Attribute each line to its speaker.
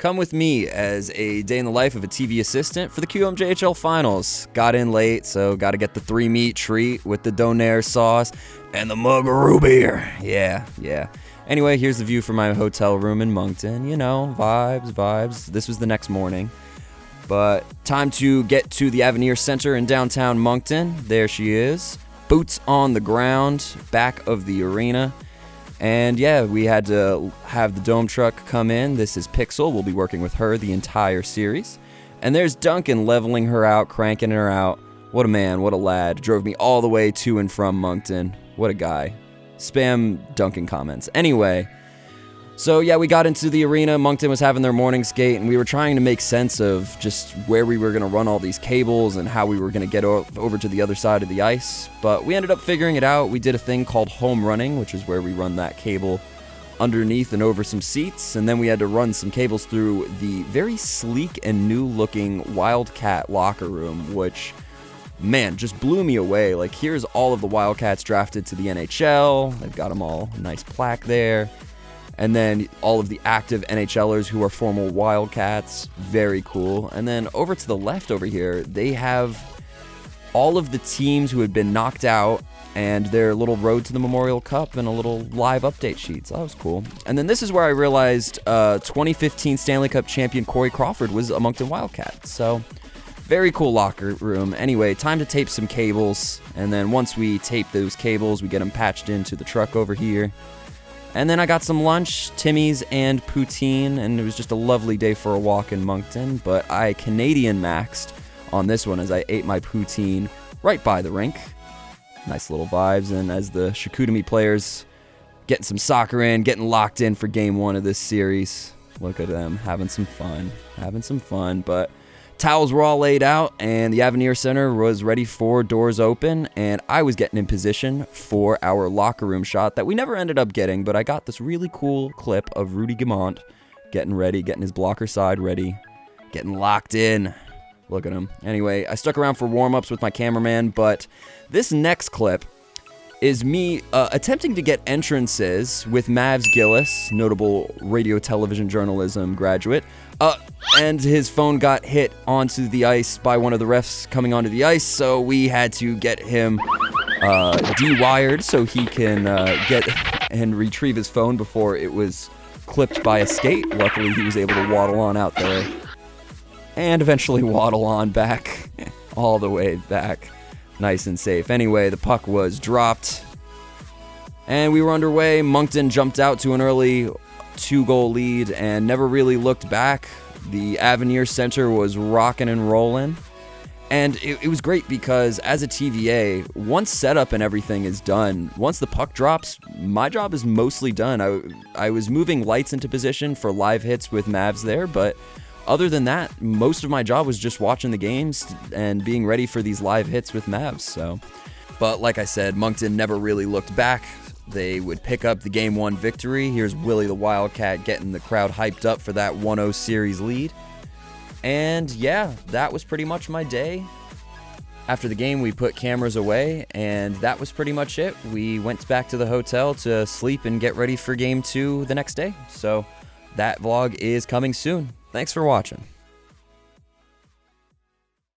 Speaker 1: come with me as a day in the life of a TV assistant for the QMJHL finals. Got in late, so got to get the 3-meat treat with the donair sauce and the mug of root beer. Yeah. Anyway, here's the view from my hotel room in Moncton. You know, vibes. This was the next morning. But time to get to the Avenir Center in downtown Moncton. There she is. Boots on the ground, back of the arena. And yeah, we had to have the dome truck come in. This is Pixel. We'll be working with her the entire series. And there's Duncan leveling her out, cranking her out. What a man, what a lad. Drove me all the way to and from Moncton. What a guy. Spam Duncan comments. Anyway, so yeah, we got into the arena. Moncton was having their morning skate, and we were trying to make sense of just where we were going to run all these cables and how we were going to get over to the other side of the ice. But we ended up figuring it out. We did a thing called home running, which is where we run that cable underneath and over some seats, and then we had to run some cables through the very sleek and new-looking Wildcat locker room, which, man, just blew me away. Like, here's all of the Wildcats drafted to the NHL. They've got them all, a nice plaque there. And then all of the active NHLers who are former Wildcats. Very cool. And then over to the left over here, they have all of the teams who had been knocked out and their little road to the Memorial Cup and a little live update sheet. So that was cool. And then this is where I realized 2015 Stanley Cup champion Corey Crawford was a Moncton Wildcat. So very cool locker room. Anyway, time to tape some cables. And then once we tape those cables, we get them patched into the truck over here. And then I got some lunch, Timmy's and poutine, and it was just a lovely day for a walk in Moncton. But I Canadian maxed on this one as I ate my poutine right by the rink. Nice little vibes, and as the Chicoutimi players getting some soccer in, getting locked in for game one of this series. Look at them, having some fun. But towels were all laid out, and the Avenir Center was ready for doors open, and I was getting in position for our locker room shot that we never ended up getting, but I got this really cool clip of Rudy Guimont getting ready, getting his blocker side ready, getting locked in. Look at him. Anyway, I stuck around for warm-ups with my cameraman, but this next clip is me attempting to get entrances with Mavs Gillis, notable radio television journalism graduate, and his phone got hit onto the ice by one of the refs coming onto the ice, so we had to get him de-wired so he can get and retrieve his phone before it was clipped by a skate. Luckily, he was able to waddle on out there and eventually waddle on back, all the way back, nice and safe. Anyway, the puck was dropped, and we were underway. Moncton jumped out to an early 2-goal lead and never really looked back. The Avenir Center was rocking and rolling, and it was great because as a TVA, once setup and everything is done, once the puck drops, my job is mostly done. I was moving lights into position for live hits with Mavs there, but other than that, most of my job was just watching the games and being ready for these live hits with Mavs. So, but like I said, Moncton never really looked back. They would pick up the Game 1 victory. Here's Willie the Wildcat getting the crowd hyped up for that 1-0 series lead. And yeah, that was pretty much my day. After the game, we put cameras away, and that was pretty much it. We went back to the hotel to sleep and get ready for Game 2 the next day. So that vlog is coming soon. Thanks for watching.